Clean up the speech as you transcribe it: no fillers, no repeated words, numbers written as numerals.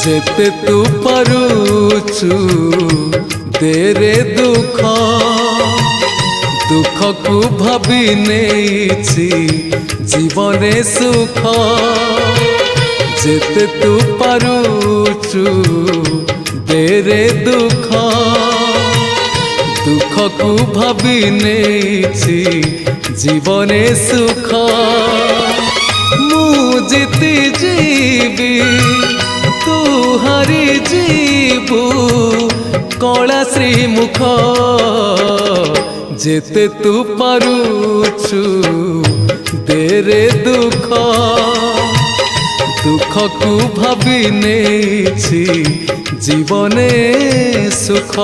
जेते तू पारुचु देरे दुख दुख को भाभी नेछि जीवने सुख जेते तू पारुचु देरे दुख दुख को भाभी नेछि जीवने सुख मु जीती जीवी तू हारी जीवु कला श्रीमुख जेते तू पारुचु देरे दुख दुख को भाभी नेछि जीवने सुख।